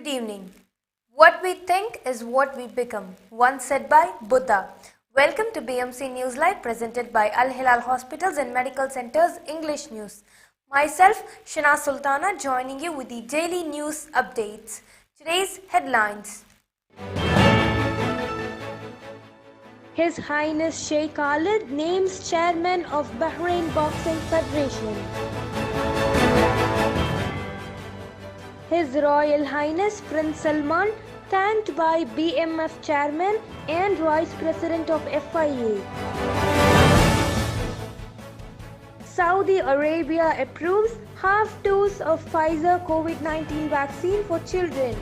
Good evening. What we think is what we become, once said by Buddha. Welcome to BMC News Live presented by Al Hilal Hospitals and Medical Centers English News. Myself, Shana Sultana, joining you with the daily news updates. Today's headlines. His Highness Sheikh Khalid names chairman of Bahrain Boxing Federation. His Royal Highness Prince Salman thanked by BMF chairman and vice president of FIA. Saudi Arabia approves half dose of Pfizer COVID-19 vaccine for children.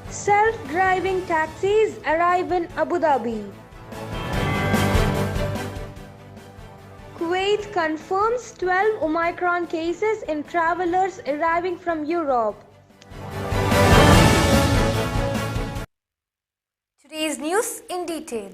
Self-driving taxis arrive in Abu Dhabi. Kuwait confirms 12 Omicron cases in travelers arriving from Europe. Today's news in detail.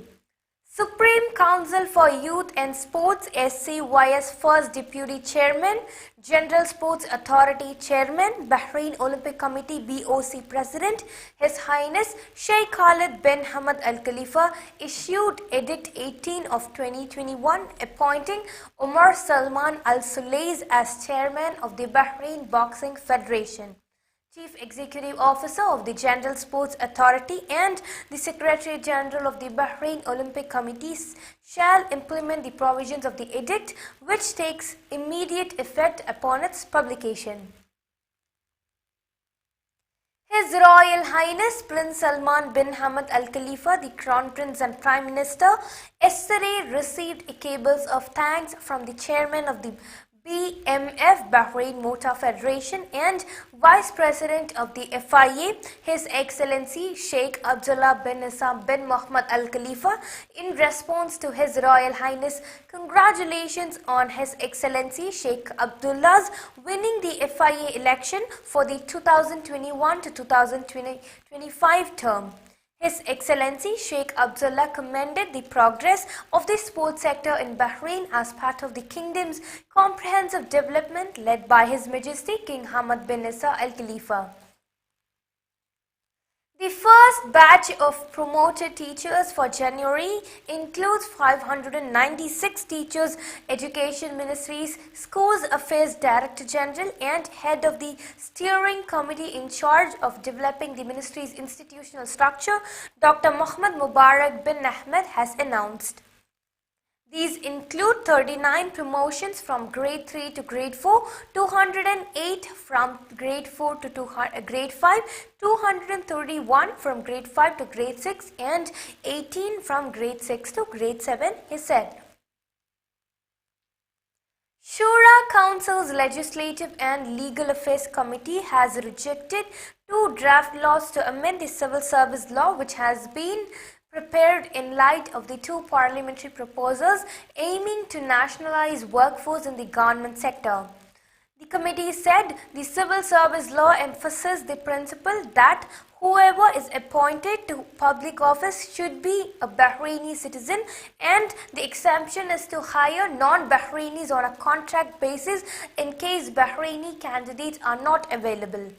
Supreme Council for Youth and Sports SCY's first Deputy Chairman, General Sports Authority Chairman, Bahrain Olympic Committee BOC President, His Highness Sheikh Khalid bin Hamad Al Khalifa issued Edict 18 of 2021 appointing Omar Salman Al Sulais as Chairman of the Bahrain Boxing Federation, Chief Executive Officer of the General Sports Authority and the Secretary General of the Bahrain Olympic Committee shall implement the provisions of the edict, which takes immediate effect upon its publication. His Royal Highness Prince Salman bin Hamad Al Khalifa, the Crown Prince and Prime Minister, yesterday received cables of thanks from the Chairman of the BMF Bahrain Motor Federation and Vice President of the FIA, His Excellency Sheikh Abdullah bin Isa bin Mohammed Al Khalifa. In response to His Royal Highness, congratulations on His Excellency Sheikh Abdullah's winning the FIA election for the 2021 to 2025 term. His Excellency Sheikh Abdullah commended the progress of the sports sector in Bahrain as part of the kingdom's comprehensive development led by His Majesty King Hamad bin Isa Al Khalifa. The first batch of promoted teachers for January includes 596 teachers, Education Ministry's Schools Affairs Director General and Head of the Steering Committee in charge of developing the Ministry's institutional structure, Dr. Mohammad Mubarak bin Ahmed has announced. These include 39 promotions from grade 3 to grade 4, 208 from grade 4 to grade 5, 231 from grade 5 to grade 6 and 18 from grade 6 to grade 7, he said. Shura Council's Legislative and Legal Affairs Committee has rejected 2 draft laws to amend the Civil Service Law, which has been prepared in light of the 2 parliamentary proposals aiming to nationalize workforce in the government sector. The committee said the Civil Service Law emphasizes the principle that whoever is appointed to public office should be a Bahraini citizen, and the exemption is to hire non-Bahrainis on a contract basis in case Bahraini candidates are not available.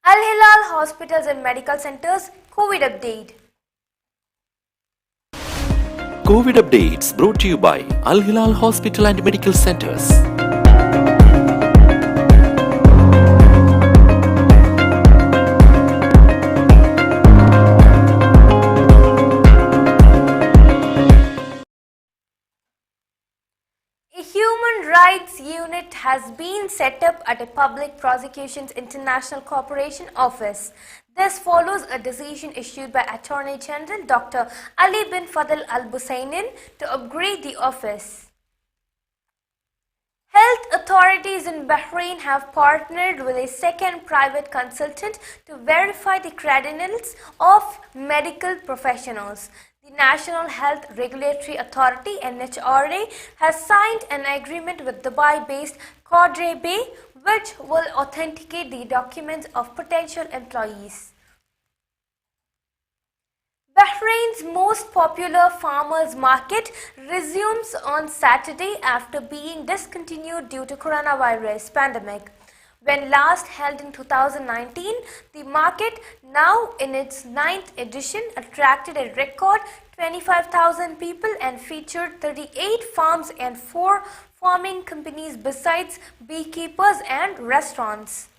Al Hilal Hospitals and Medical Centers COVID update. COVID updates brought to you by Al Hilal Hospital and Medical Centers. A human rights unit has been set up at a Public Prosecutions International Corporation office. This follows a decision issued by Attorney General Dr. Ali bin Fadl Al Busainin to upgrade the office. Health authorities in Bahrain have partnered with a second private consultant to verify the credentials of medical professionals. The National Health Regulatory Authority (NHRA) has signed an agreement with Dubai-based Qadre Bay, which will authenticate the documents of potential employees. Bahrain Bahrain's most popular farmers market resumes on Saturday after being discontinued due to coronavirus pandemic. When last held in 2019, the market, now in its 9th edition, attracted a record 25,000 people and featured 38 farms and 4 farming companies besides beekeepers and restaurants.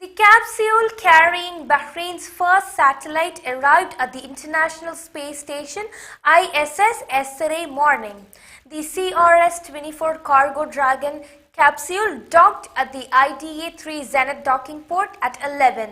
The capsule carrying Bahrain's first satellite arrived at the International Space Station ISS yesterday morning. The CRS-24 Cargo Dragon capsule docked at the IDA-3 Zenith docking port at 11.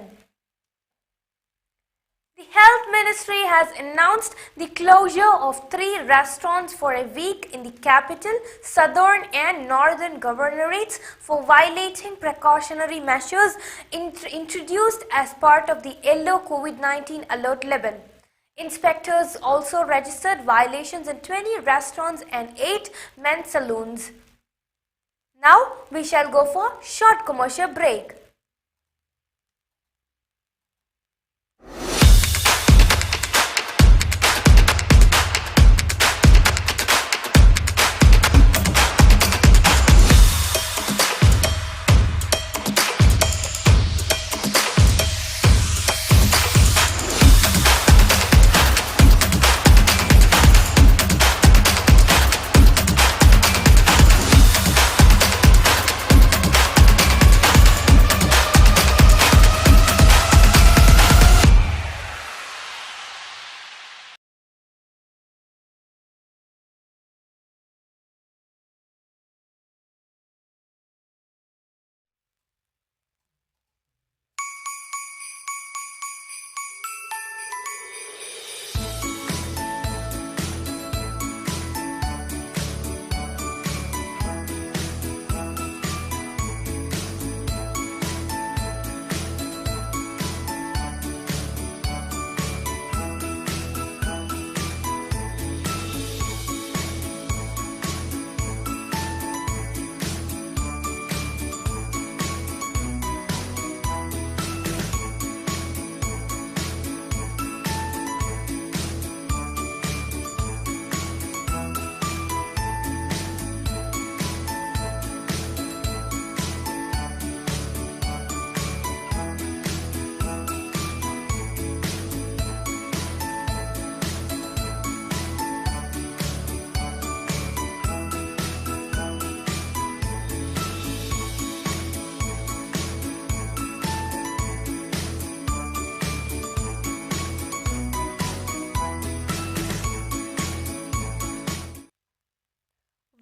The Health Ministry has announced the closure of 3 restaurants for a week in the capital, southern and northern governorates for violating precautionary measures introduced as part of the yellow COVID-19 alert level. Inspectors also registered violations in 20 restaurants and 8 men's saloons. Now we shall go for a short commercial break.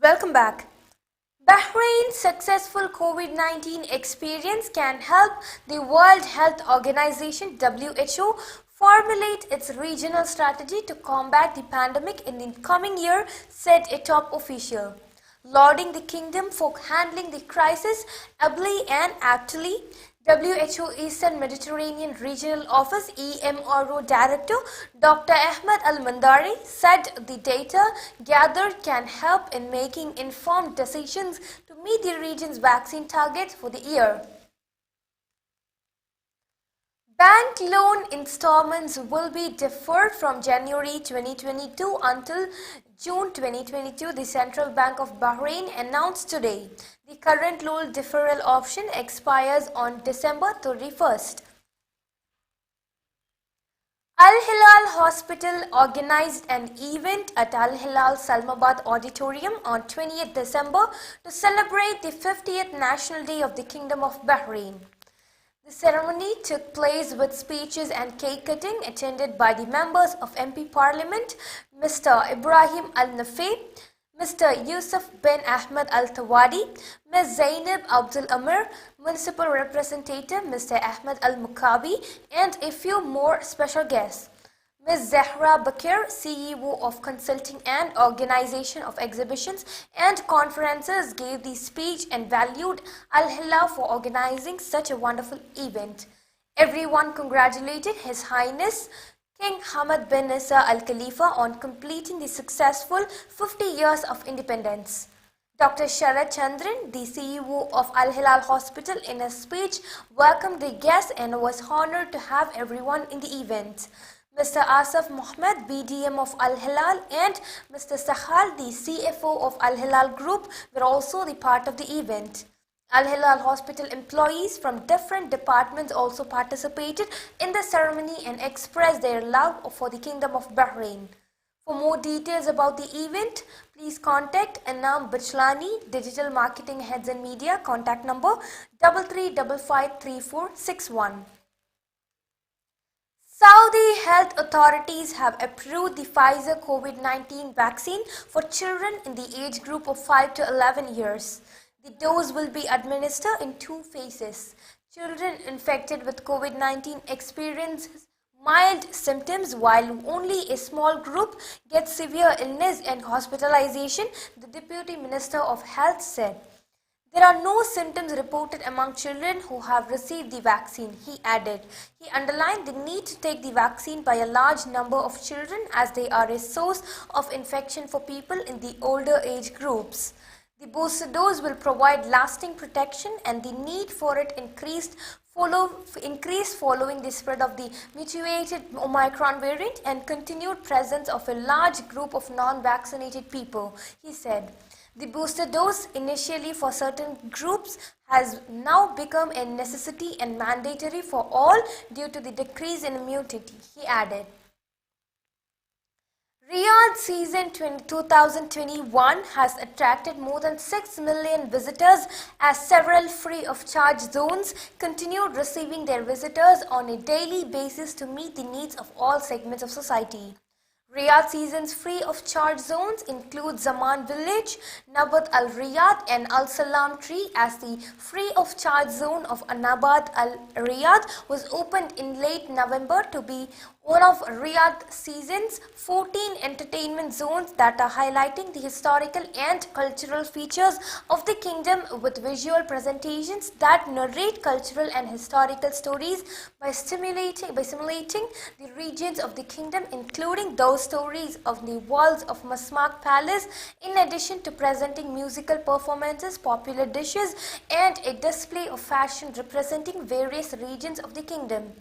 Welcome back. Bahrain's successful COVID-19 experience can help the World Health Organization (WHO) formulate its regional strategy to combat the pandemic in the coming year, said a top official. Lauding the kingdom for handling the crisis ably and aptly, WHO Eastern Mediterranean Regional Office EMRO Director Dr. Ahmed Al-Mandari said the data gathered can help in making informed decisions to meet the region's vaccine targets for the year. Bank loan installments will be deferred from January 2022 until June 2022, the Central Bank of Bahrain announced today. The current loan deferral option expires on December 31st. Al Hilal Hospital organized an event at Al Hilal Salmabad Auditorium on 20th December to celebrate the 50th National Day of the Kingdom of Bahrain. The ceremony took place with speeches and cake cutting attended by the members of MP Parliament, Mr. Ibrahim Al-Nafeh, Mr. Yusuf bin Ahmed Al-Tawadi, Ms. Zainab Abdul Amir, Municipal Representative Mr. Ahmed Al-Mukabi, and a few more special guests. Ms. Zahra Bakir, CEO of Consulting and Organization of Exhibitions and Conferences, gave the speech and valued Al Hilal for organizing such a wonderful event. Everyone congratulated His Highness King Hamad bin Isa Al Khalifa on completing the successful 50 years of independence. Dr. Sharad Chandran, the CEO of Al Hilal Hospital, in a speech welcomed the guests and was honored to have everyone in the event. Mr. Asaf Mohammed, BDM of Al Hilal, and Mr. Sahal, the CFO of Al Hilal Group, were also the part of the event. Al Hilal Hospital employees from different departments also participated in the ceremony and expressed their love for the Kingdom of Bahrain. For more details about the event, please contact Anam Bachlani, Digital Marketing Heads and Media, contact number 33553461. Saudi health authorities have approved the Pfizer COVID-19 vaccine for children in the age group of 5 to 11 years. The dose will be administered in 2 phases. Children infected with COVID-19 experience mild symptoms while only a small group gets severe illness and hospitalization, the Deputy Minister of Health said. There are no symptoms reported among children who have received the vaccine, he added. He underlined the need to take the vaccine by a large number of children as they are a source of infection for people in the older age groups. The booster dose will provide lasting protection and the need for it increased following the spread of the mutated Omicron variant and continued presence of a large group of non-vaccinated people, he said. The booster dose, initially for certain groups, has now become a necessity and mandatory for all due to the decrease in immunity, he added. Riyadh season 2021 has attracted more than 6 million visitors as several free of charge zones continued receiving their visitors on a daily basis to meet the needs of all segments of society. Riyadh season's free of charge zones include Zaman Village, Nabat Al Riyadh and Al Salam Tree, as the free of charge zone of Nabat Al Riyadh was opened in late November to be one of Riyadh season's 14 entertainment zones that are highlighting the historical and cultural features of the kingdom with visual presentations that narrate cultural and historical stories by simulating the regions of the kingdom, including those stories of the walls of Masmak Palace, in addition to presenting musical performances, popular dishes, and a display of fashion representing various regions of the kingdom.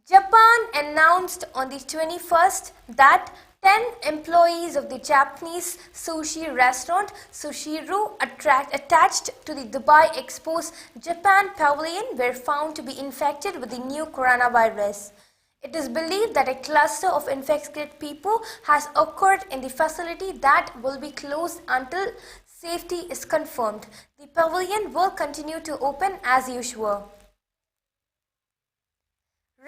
Japan announced on the 21st that 10 employees of the Japanese sushi restaurant Sushiro attached to the Dubai Expo's Japan Pavilion were found to be infected with the new coronavirus. It is believed that a cluster of infected people has occurred in the facility that will be closed until safety is confirmed. The pavilion will continue to open as usual.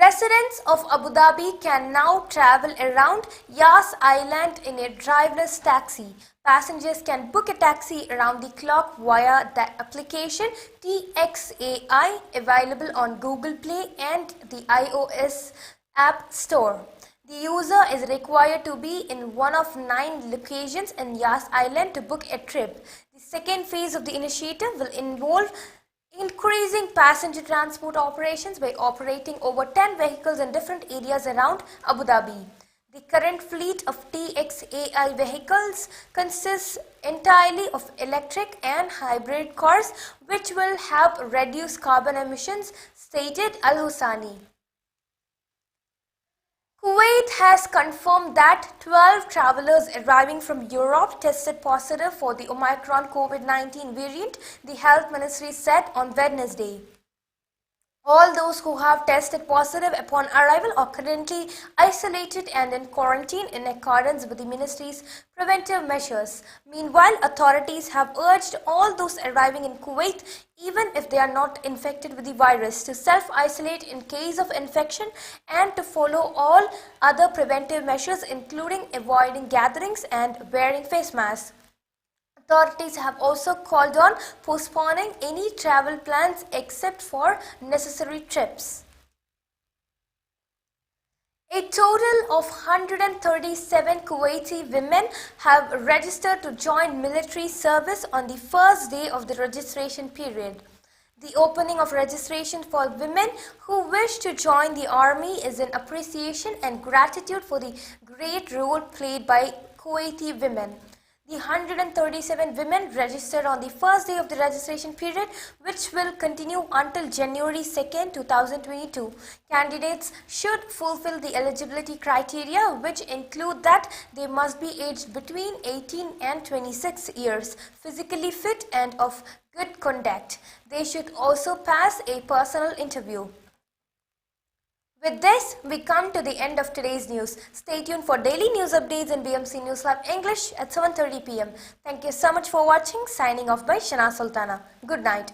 Residents of Abu Dhabi can now travel around Yas Island in a driverless taxi. Passengers can book a taxi around the clock via the application TXAI, available on Google Play and the iOS App Store. The user is required to be in one of 9 locations in Yas Island to book a trip. The second phase of the initiative will involve increasing passenger transport operations by operating over 10 vehicles in different areas around Abu Dhabi. The current fleet of TXAI vehicles consists entirely of electric and hybrid cars, which will help reduce carbon emissions, stated Al-Husani. Kuwait has confirmed that 12 travelers arriving from Europe tested positive for the Omicron COVID-19 variant, the health ministry said on Wednesday. All those who have tested positive upon arrival are currently isolated and in quarantine in accordance with the ministry's preventive measures. Meanwhile, authorities have urged all those arriving in Kuwait, even if they are not infected with the virus, to self-isolate in case of infection and to follow all other preventive measures, including avoiding gatherings and wearing face masks. Authorities have also called on postponing any travel plans except for necessary trips. A total of 137 Kuwaiti women have registered to join military service on the first day of the registration period. The opening of registration for women who wish to join the army is an appreciation and gratitude for the great role played by Kuwaiti women. The 137 women registered on the first day of the registration period, which will continue until January 2nd, 2022. Candidates should fulfill the eligibility criteria, which include that they must be aged between 18 and 26 years, physically fit and of good conduct. They should also pass a personal interview. With this, we come to the end of today's news. Stay tuned for daily news updates in BMC News Lab English at 7:30 p.m. Thank you so much for watching. Signing off by Shana Sultana. Good night.